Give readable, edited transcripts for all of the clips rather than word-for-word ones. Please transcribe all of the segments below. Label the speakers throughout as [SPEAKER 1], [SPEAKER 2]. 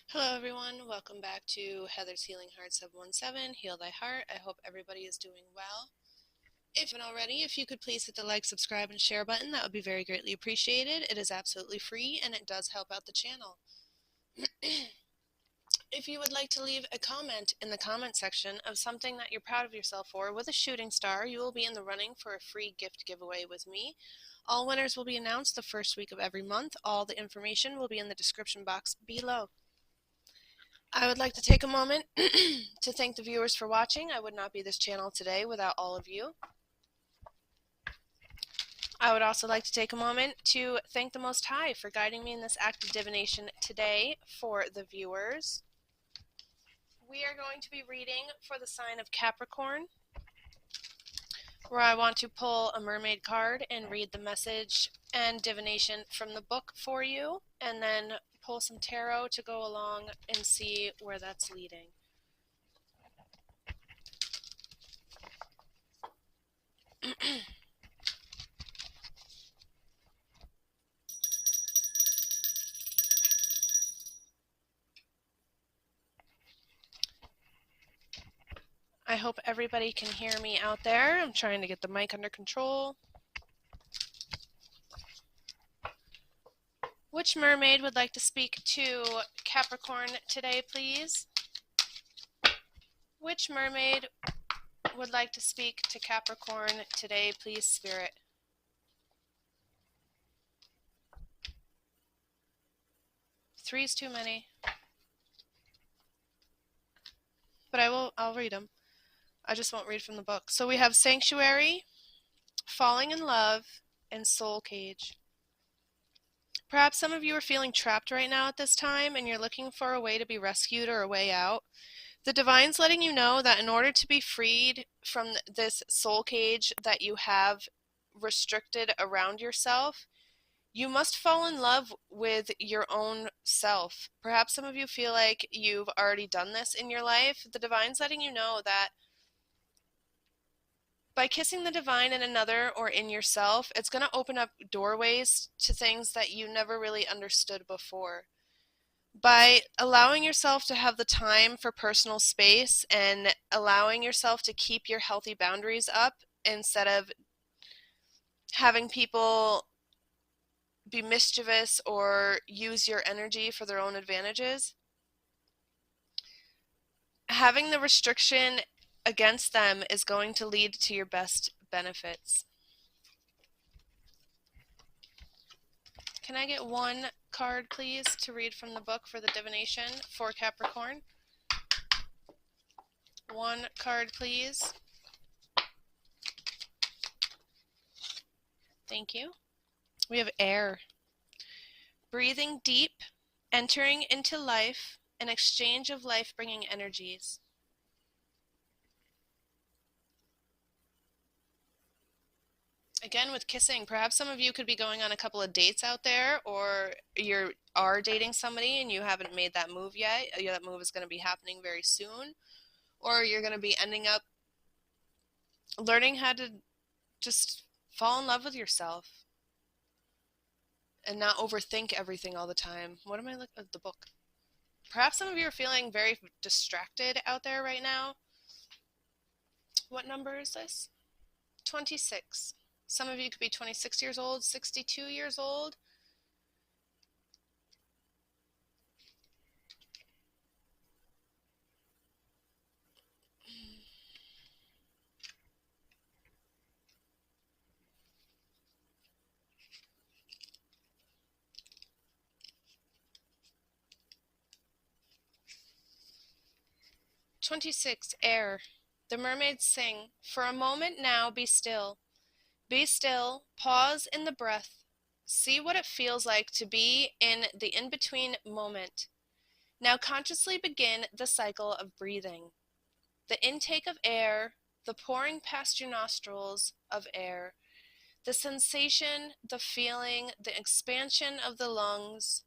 [SPEAKER 1] Hello everyone, welcome back to Heather's Healing Heart 717, Heal Thy Heart. I hope everybody is doing well. If you haven't already, if you could please hit the like, subscribe, and share button, that would be very greatly appreciated. It is absolutely free and it does help out the channel. If you would like to leave a comment in the comment section of something that you're proud of yourself for with a shooting star, you will be in the running for a free gift giveaway with me. All winners will be announced the first week of every month. All the information will be in the description box below. I would like to take a moment to thank the viewers for watching. I would not be this channel today without all of you. I would also like to take a moment to thank the Most High for guiding me in this act of divination today for the viewers. We are going to be reading for the sign of Capricorn, where I want to pull a mermaid card and read the message and divination from the book for you, and then pull some tarot to go along and see where that's leading. I hope everybody can hear me out there. I'm trying to get the mic under control. Which mermaid would like to speak to Capricorn today, please? Which mermaid would like to speak to Capricorn today, please, Spirit? Three's too many. But I'll read them. I just won't read from the book. So we have Sanctuary, Falling in Love, and Soul Cage. Perhaps some of you are feeling trapped right now at this time and you're looking for a way to be rescued or a way out. The Divine's letting you know that in order to be freed from this soul cage that you have restricted around yourself, you must fall in love with your own self. Perhaps some of you feel like you've already done this in your life. The Divine's letting you know that by kissing the Divine in another or in yourself, it's going to open up doorways to things that you never really understood before. By allowing yourself to have the time for personal space and allowing yourself to keep your healthy boundaries up instead of having people be mischievous or use your energy for their own advantages, having the restriction against them is going to lead to your best benefits. Can I get one card, please, to read from the book for the divination for Capricorn? One card, please. Thank you. We have air. Breathing deep, entering into life, an exchange of life-bringing energies. Again, with kissing, perhaps some of you could be going on a couple of dates out there, or you are dating somebody and you haven't made that move yet. That move is going to be happening very soon. Or you're going to be ending up learning how to just fall in love with yourself and not overthink everything all the time. What am I looking at the book? Perhaps some of you are feeling very distracted out there right now. What number is this? 26. Some of you could be 26 years old, 62 years old. "26. Air. The mermaids sing, 'For a moment now be still. Be still, pause in the breath. See what it feels like to be in the in-between moment. Now consciously begin the cycle of breathing. The intake of air, the pouring past your nostrils of air, the sensation, the feeling, the expansion of the lungs,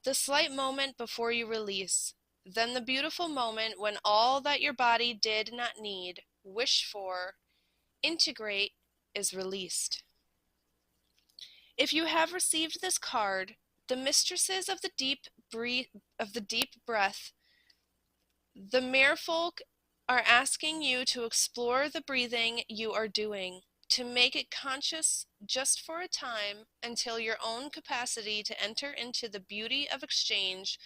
[SPEAKER 1] the slight moment before you release, then the beautiful moment when all that your body did not need, wish for, integrate, is released.' If you have received this card, the mistresses of the deep deep breath, the merfolk are asking you to explore the breathing you are doing, to make it conscious just for a time until your own capacity to enter into the beauty of exchange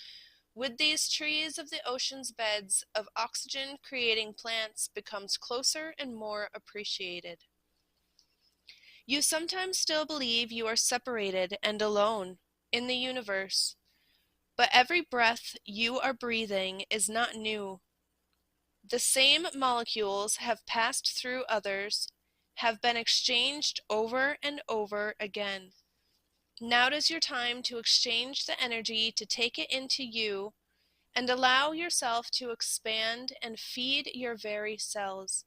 [SPEAKER 1] with these trees of the ocean's beds of oxygen creating plants becomes closer and more appreciated. You sometimes still believe you are separated and alone in the universe, but every breath you are breathing is not new. The same molecules have passed through others, have been exchanged over and over again. Now is your time to exchange the energy, to take it into you, and allow yourself to expand and feed your very cells.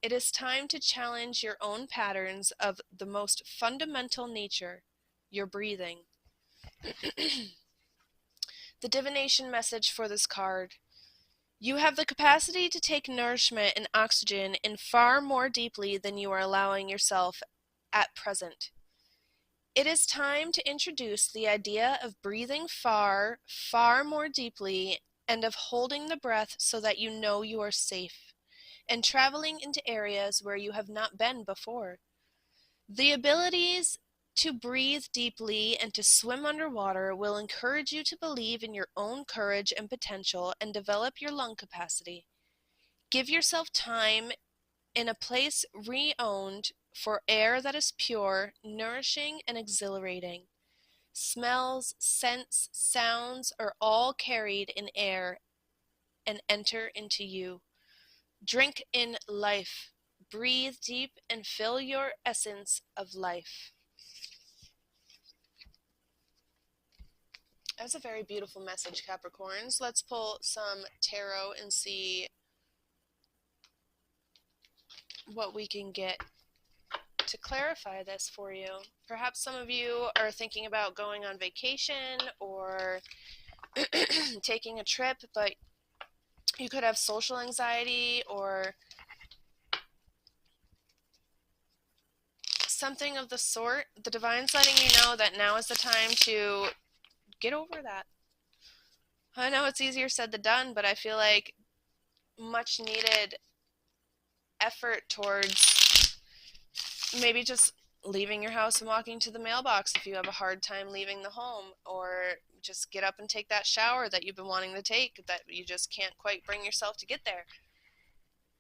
[SPEAKER 1] It is time to challenge your own patterns of the most fundamental nature, your breathing. The divination message for this card. You have the capacity to take nourishment and oxygen in far more deeply than you are allowing yourself at present. It is time to introduce the idea of breathing far, far more deeply, and of holding the breath so that you know you are safe, and traveling into areas where you have not been before. The abilities to breathe deeply and to swim underwater will encourage you to believe in your own courage and potential and develop your lung capacity. Give yourself time in a place re-owned for air that is pure, nourishing, and exhilarating. Smells, scents, sounds are all carried in air and enter into you. Drink in life. Breathe deep and fill your essence of life. That's a very beautiful message, Capricorns. Let's pull some tarot and see what we can get to clarify this for you. Perhaps some of you are thinking about going on vacation or taking a trip, but you could have social anxiety or something of the sort. The Divine's letting you know that now is the time to get over that. I know it's easier said than done, but I feel like much needed effort towards maybe just leaving your house and walking to the mailbox if you have a hard time leaving the home, or just get up and take that shower that you've been wanting to take that you just can't quite bring yourself to get there.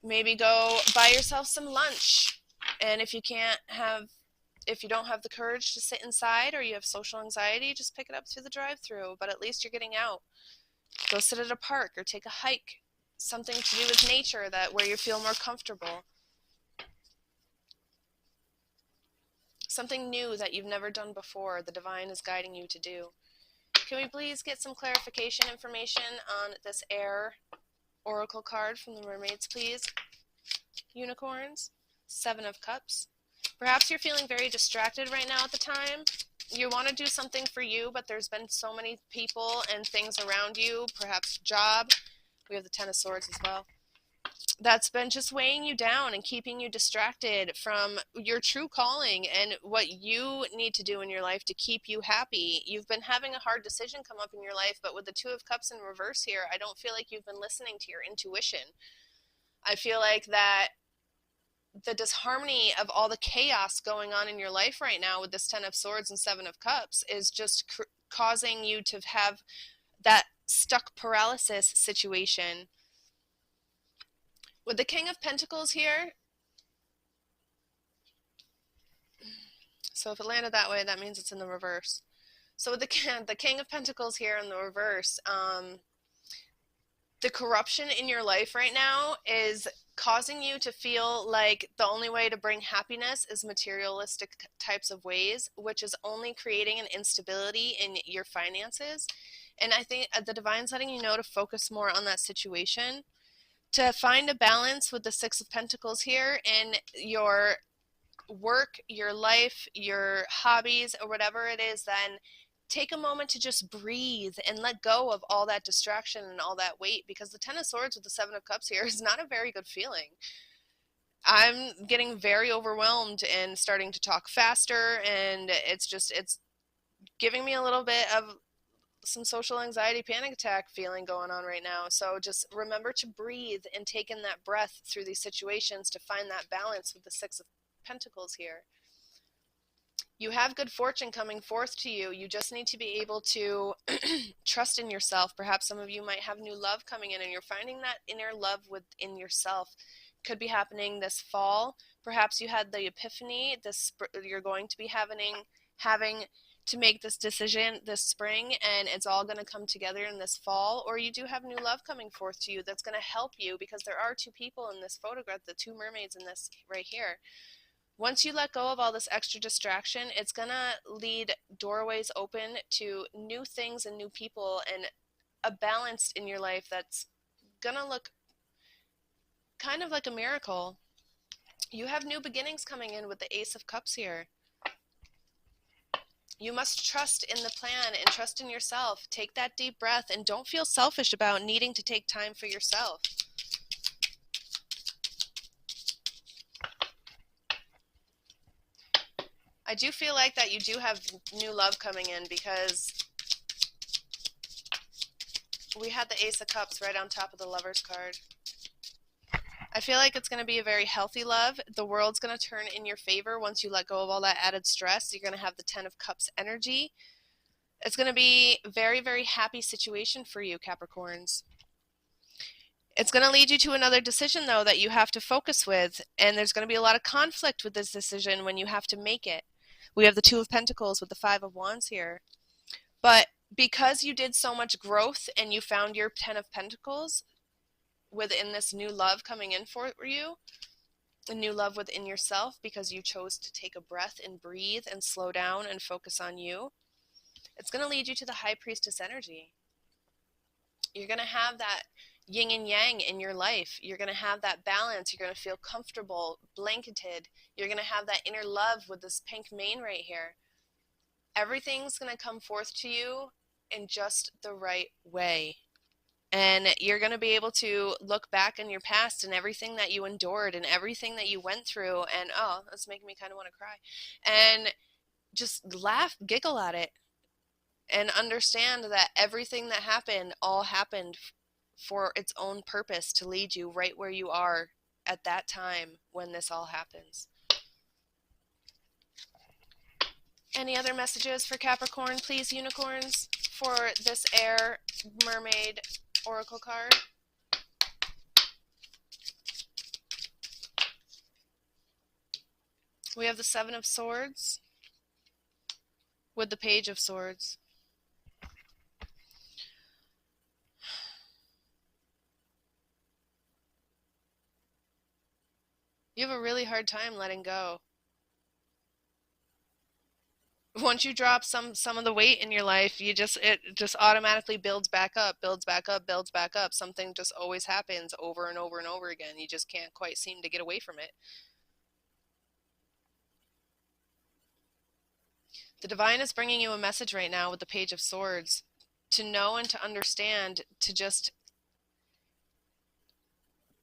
[SPEAKER 1] Maybe go buy yourself some lunch, and if you don't have the courage to sit inside or you have social anxiety, just pick it up through the drive-thru, but at least you're getting out. Go sit at a park or take a hike, something to do with nature where you feel more comfortable. Something new that you've never done before, the Divine is guiding you to do. Can we please get some clarification information on this air oracle card from the mermaids, please? Unicorns, 7 of Cups. Perhaps you're feeling very distracted right now at the time. You want to do something for you, but there's been so many people and things around you, perhaps job. We have the 10 of Swords as well. That's been just weighing you down and keeping you distracted from your true calling and what you need to do in your life to keep you happy. You've been having a hard decision come up in your life, but with the 2 of Cups in reverse here, I don't feel like you've been listening to your intuition. I feel like that the disharmony of all the chaos going on in your life right now with this 10 of Swords and 7 of Cups is just causing you to have that stuck paralysis situation. With the King of Pentacles here, so if it landed that way, that means it's in the reverse. So with the King of Pentacles here in the reverse, the corruption in your life right now is causing you to feel like the only way to bring happiness is materialistic types of ways, which is only creating an instability in your finances. And I think the Divine's letting you know to focus more on that situation, to find a balance with the 6 of Pentacles here in your work, your life, your hobbies, or whatever it is. Then take a moment to just breathe and let go of all that distraction and all that weight, because the 10 of Swords with the 7 of Cups here is not a very good feeling. I'm getting very overwhelmed and starting to talk faster, and it's giving me a little bit of some social anxiety panic attack feeling going on right now. So just remember to breathe and take in that breath through these situations to find that balance with the Six of Pentacles here. You have good fortune coming forth to you. You just need to be able to trust in yourself. Perhaps some of you might have new love coming in, and you're finding that inner love within yourself. Could be happening this fall. Perhaps you had the epiphany. You're going to be having to make this decision this spring, and it's all going to come together in this fall. Or you do have new love coming forth to you that's going to help you, because there are two people in this photograph, the two mermaids in this right here. Once you let go of all this extra distraction, it's going to lead doorways open to new things and new people and a balance in your life that's going to look kind of like a miracle. You have new beginnings coming in with the Ace of Cups here. You must trust in the plan and trust in yourself. Take that deep breath and don't feel selfish about needing to take time for yourself. I do feel like that you do have new love coming in, because we had the Ace of Cups right on top of the Lover's card. I feel like it's going to be a very healthy love. The world's going to turn in your favor once you let go of all that added stress. You're going to have the Ten of Cups energy. It's going to be a very, very happy situation for you, Capricorns. It's going to lead you to another decision, though, that you have to focus with, and there's going to be a lot of conflict with this decision when you have to make it. We have the Two of Pentacles with the Five of Wands here. But because you did so much growth and you found your Ten of Pentacles within this new love coming in for you, a new love within yourself, because you chose to take a breath and breathe and slow down and focus on you, it's going to lead you to the High Priestess energy. You're going to have that yin and yang in your life. You're going to have that balance. You're going to feel comfortable, blanketed. You're going to have that inner love with this pink mane right here. Everything's going to come forth to you in just the right way. And you're going to be able to look back in your past and everything that you endured and everything that you went through, and oh, that's making me kind of want to cry, and just laugh, giggle at it, and understand that everything that happened all happened for its own purpose, to lead you right where you are at that time when this all happens. Any other messages for Capricorn, please, unicorns, for this air mermaid oracle card? We have the Seven of Swords with the Page of Swords. You have a really hard time letting go. Once you drop some of the weight in your life, it just automatically builds back up. Something just always happens over and over and over again. You just can't quite seem to get away from it. The divine is bringing you a message right now with the Page of Swords, to know and to understand, to just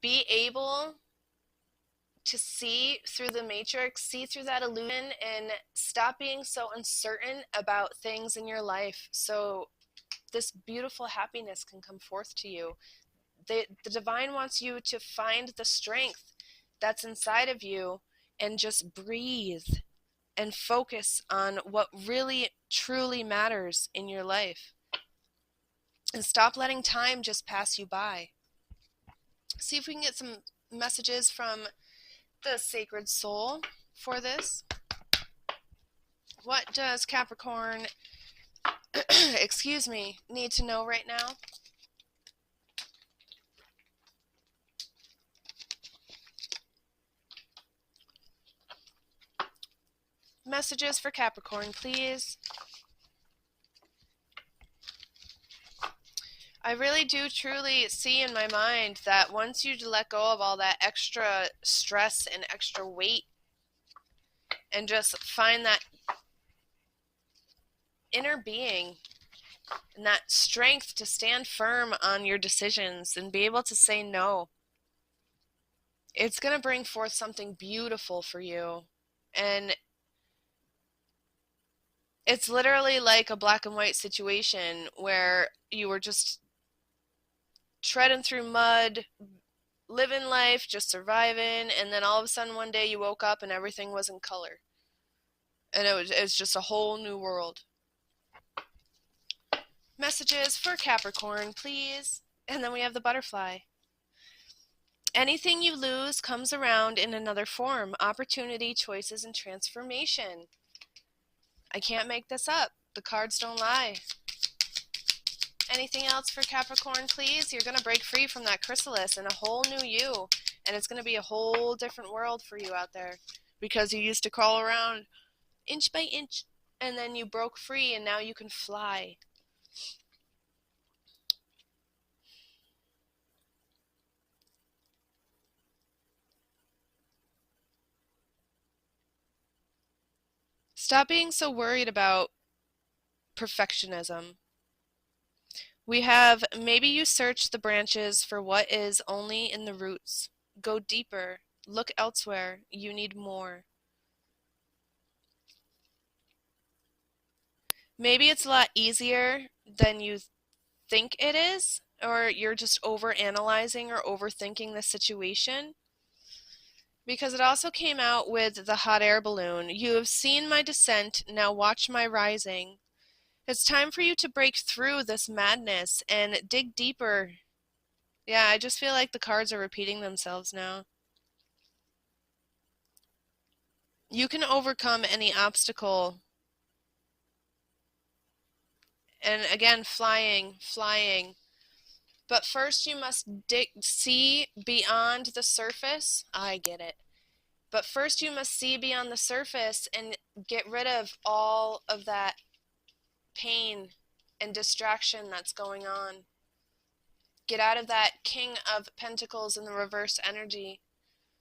[SPEAKER 1] be able to see through the matrix, see through that illusion, and stop being so uncertain about things in your life, so this beautiful happiness can come forth to you. The divine wants you to find the strength that's inside of you and just breathe and focus on what really truly matters in your life, and stop letting time just pass you by. See if we can get some messages from the Sacred Soul for this. What does Capricorn excuse me, need to know right now? Messages for Capricorn, please. I really do truly see in my mind that once you let go of all that extra stress and extra weight and just find that inner being and that strength to stand firm on your decisions and be able to say no, it's going to bring forth something beautiful for you. And It's literally like a black and white situation where you were just treading through mud, living life, just surviving, and then all of a sudden one day you woke up and everything was in color. And it's just a whole new world. Messages for Capricorn, please. And then we have the butterfly. Anything you lose comes around in another form. Opportunity, choices, and transformation. I can't make this up. The cards don't lie. Anything else for Capricorn, please? You're going to break free from that chrysalis and a whole new you. And it's going to be a whole different world for you out there. Because you used to crawl around inch by inch. And then you broke free and now you can fly. Stop being so worried about perfectionism. We have, maybe you search the branches for what is only in the roots. Go deeper. Look elsewhere. You need more. Maybe it's a lot easier than you think it is, or you're just over-analyzing or overthinking the situation. Because it also came out with the hot air balloon. You have seen my descent, now watch my rising. It's time for you to break through this madness and dig deeper. Yeah, I just feel like the cards are repeating themselves now. You can overcome any obstacle. And again, flying. But first you must see beyond the surface. I get it. But first you must see beyond the surface and get rid of all of that pain and distraction that's going on. Get out of that King of Pentacles in the reverse energy.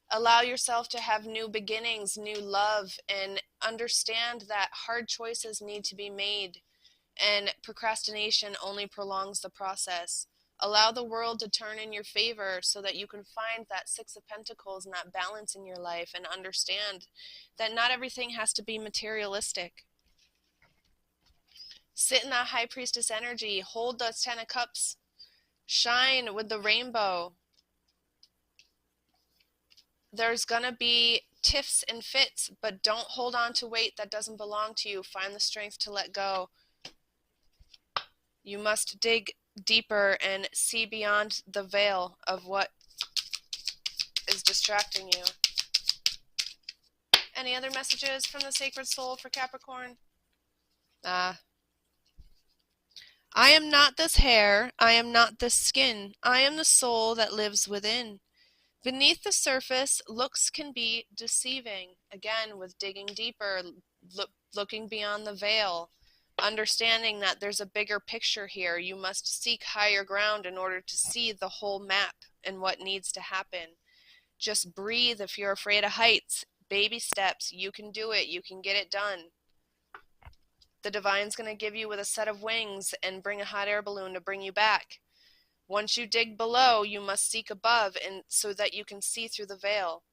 [SPEAKER 1] Allow yourself to have new beginnings, new love, and understand that hard choices need to be made, and procrastination only prolongs the process. Allow the world to turn in your favor so that you can find that Six of Pentacles and that balance in your life, and understand that not everything has to be materialistic. Sit in that High Priestess energy. Hold the Ten of Cups. Shine with the rainbow. There's gonna be tiffs and fits, but don't hold on to weight that doesn't belong to you. Find the strength to let go. You must dig deeper and see beyond the veil of what is distracting you. Any other messages from the Sacred Soul for Capricorn? I am not this hair, I am not this skin, I am the soul that lives within. Beneath the surface, looks can be deceiving. Again, with digging deeper, looking beyond the veil, understanding that there's a bigger picture here. You must seek higher ground in order to see the whole map and what needs to happen. Just breathe if you're afraid of heights. Baby steps. You can do it. You can get it done. The Divine's going to give you with a set of wings and bring a hot air balloon to bring you back. Once you dig below, you must seek above, and so that you can see through the veil.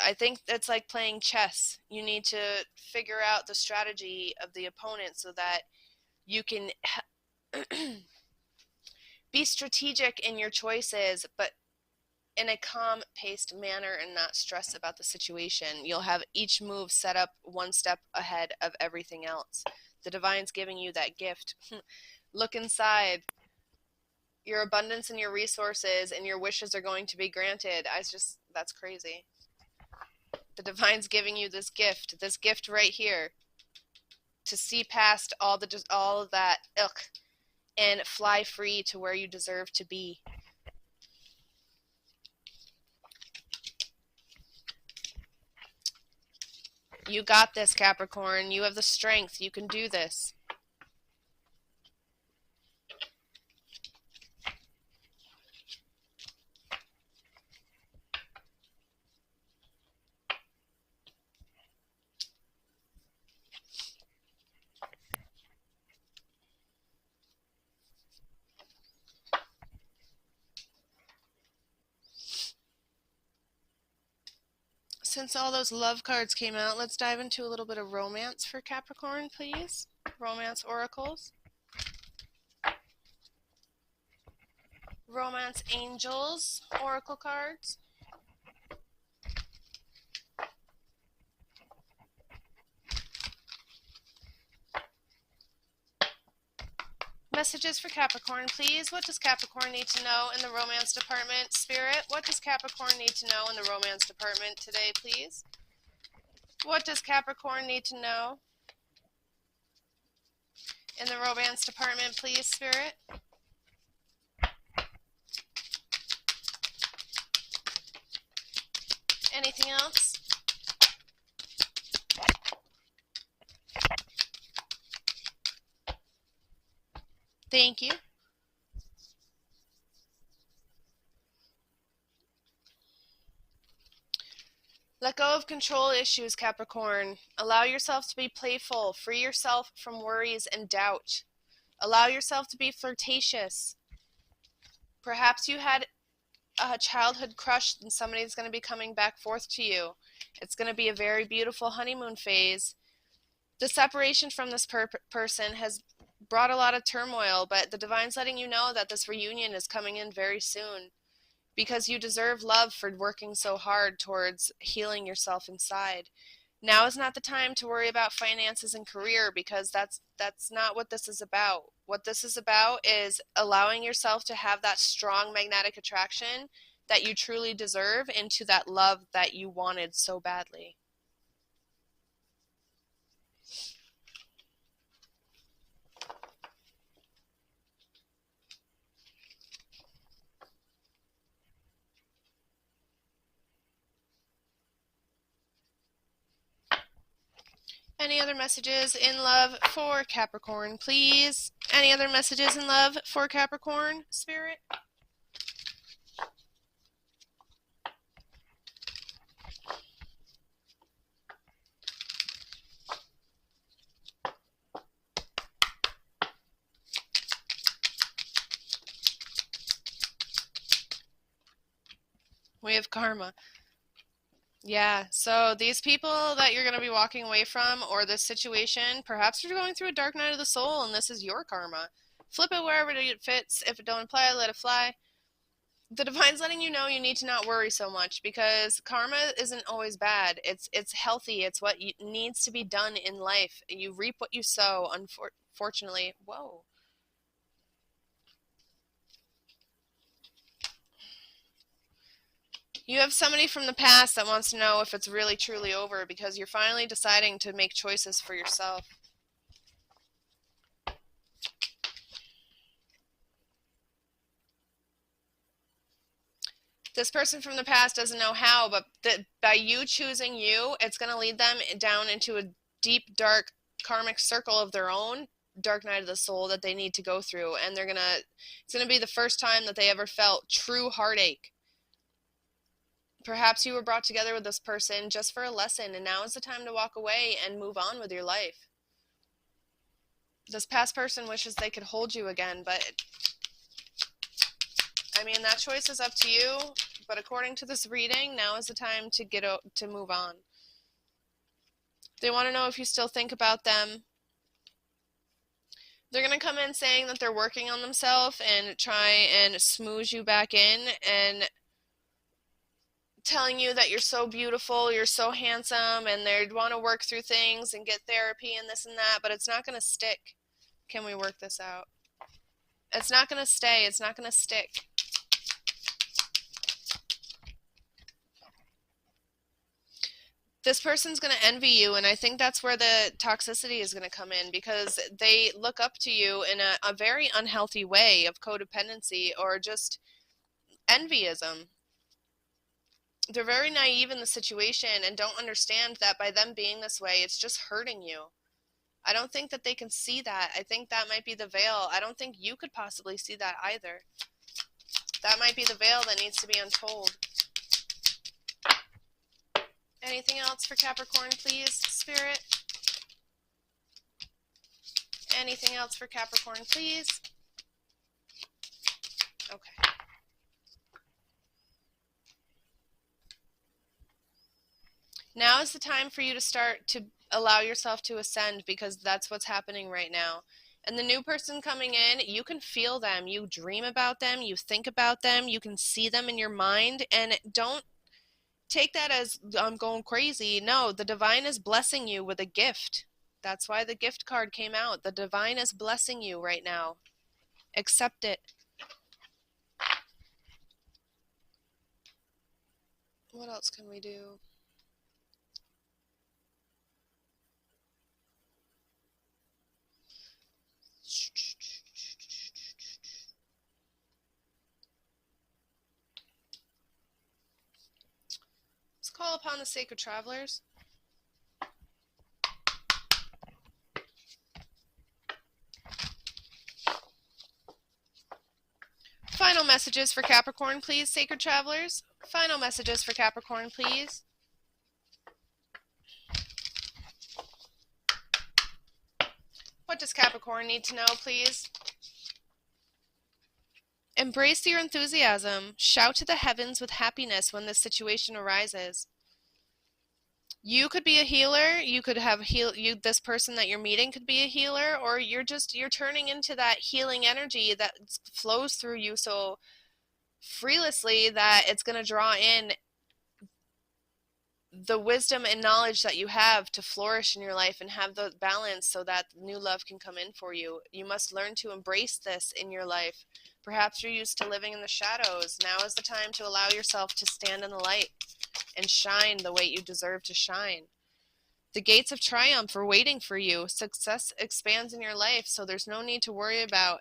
[SPEAKER 1] I think it's like playing chess. You need to figure out the strategy of the opponent so that you can be strategic in your choices, but in a calm-paced manner and not stress about the situation. You'll have each move set up one step ahead of everything else. The Divine's giving you that gift. Look inside. Your abundance and your resources and your wishes are going to be granted. That's crazy. The Divine's giving you this gift right here, to see past all of that and fly free to where you deserve to be. You got this, Capricorn. You have the strength. You can do this. Since all those love cards came out, let's dive into a little bit of romance for Capricorn, please. Romance oracles. Romance angels, oracle cards. Messages for Capricorn, please. What does Capricorn need to know in the romance department? Spirit, what does Capricorn need to know in the romance department today, please? What does Capricorn need to know in the romance department, please, Spirit? Anything else? Thank you. Let go of control issues, Capricorn. Allow yourself to be playful. Free yourself from worries and doubt. Allow yourself to be flirtatious. Perhaps you had a childhood crush and somebody's going to be coming back forth to you. It's going to be a very beautiful honeymoon phase. The separation from this person has brought a lot of turmoil, but the divine's letting you know that this reunion is coming in very soon because you deserve love for working so hard towards healing yourself inside. Now is not the time to worry about finances and career because that's not what this is about. What this is about is allowing yourself to have that strong magnetic attraction that you truly deserve into that love that you wanted so badly. Any other messages in love for Capricorn, please? Any other messages in love for Capricorn, Spirit? We have karma. Yeah, so these people that you're going to be walking away from, or this situation, perhaps you're going through a dark night of the soul, and this is your karma. Flip it wherever it fits. If it don't apply, let it fly. The divine's letting you know you need to not worry so much, because karma isn't always bad. It's healthy. It's what needs to be done in life. You reap what you sow, unfortunately. Whoa. You have somebody from the past that wants to know if it's really truly over because you're finally deciding to make choices for yourself. This person from the past doesn't know how, but by you choosing you, it's going to lead them down into a deep, dark, karmic circle of their own, dark night of the soul that they need to go through. And it's going to be the first time that they ever felt true heartache. Perhaps you were brought together with this person just for a lesson, and now is the time to walk away and move on with your life. This past person wishes they could hold you again, but I mean, that choice is up to you, but according to this reading, now is the time to move on. They want to know if you still think about them. They're going to come in saying that they're working on themselves and try and smooze you back in and telling you that you're so beautiful, you're so handsome, and they want to work through things and get therapy and this and that, but it's not going to stick. Can we work this out? It's not going to stay. It's not going to stick. This person's going to envy you, and I think that's where the toxicity is going to come in, because they look up to you in a very unhealthy way of codependency or just envyism. They're very naive in the situation and don't understand that by them being this way, it's just hurting you. I don't think that they can see that. I think that might be the veil. I don't think you could possibly see that either. That might be the veil that needs to be untold. Anything else for Capricorn, please, Spirit? Anything else for Capricorn, please? Okay. Now is the time for you to start to allow yourself to ascend, because that's what's happening right now. And the new person coming in, you can feel them. You dream about them. You think about them. You can see them in your mind. And don't take that as I'm going crazy. No, the divine is blessing you with a gift. That's why the gift card came out. The divine is blessing you right now. Accept it. What else can we do? Let's call upon the sacred travelers. Final messages for Capricorn, please, sacred travelers. Final messages for Capricorn, please. What does Capricorn need to know, please? Embrace your enthusiasm. Shout to the heavens with happiness when this situation arises. You could be a healer. You could have this person that you're meeting could be a healer, or you're turning into that healing energy that flows through you so freelessly that it's going to draw in the wisdom and knowledge that you have to flourish in your life and have the balance so that new love can come in for you. You must learn to embrace this in your life. Perhaps you're used to living in the shadows. Now is the time to allow yourself to stand in the light and shine the way you deserve to shine. The gates of triumph are waiting for you. Success expands in your life, so there's no need to worry about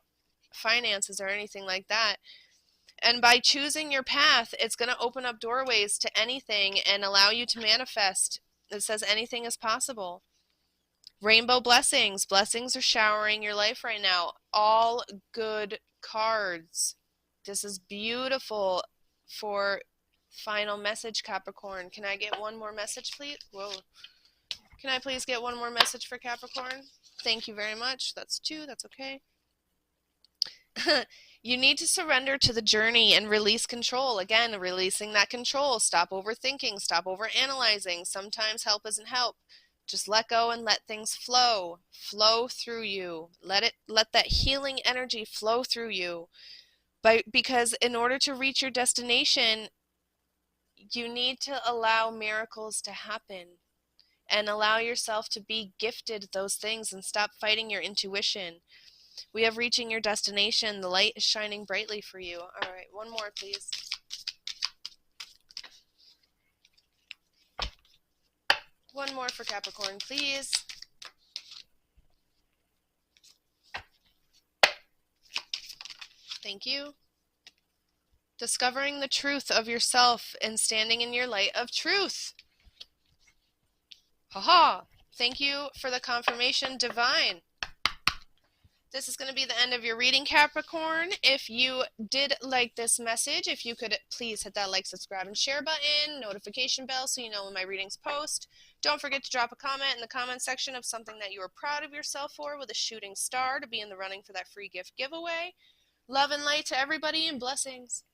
[SPEAKER 1] finances or anything like that. And by choosing your path, it's going to open up doorways to anything and allow you to manifest. It says anything is possible. Rainbow blessings. Blessings are showering your life right now. All good cards. This is beautiful for final message, Capricorn. Can I get one more message, please? Whoa. Can I please get one more message for Capricorn? Thank you very much. That's 2. That's okay. You need to surrender to the journey and release control. Again, releasing that control. Stop overthinking. Stop overanalyzing. Sometimes help isn't help. Just let go and let things flow. Flow through you. Let that healing energy flow through you. Because in order to reach your destination, you need to allow miracles to happen and allow yourself to be gifted those things and stop fighting your intuition. We have reaching your destination. The light is shining brightly for you. All right, one more, please. One more for Capricorn, please. Thank you. Discovering the truth of yourself and standing in your light of truth. Haha. Thank you for the confirmation, Divine. This is going to be the end of your reading, Capricorn. If you did like this message, if you could please hit that like, subscribe, and share button, notification bell so you know when my readings post. Don't forget to drop a comment in the comment section of something that you are proud of yourself for with a shooting star to be in the running for that free gift giveaway. Love and light to everybody and blessings.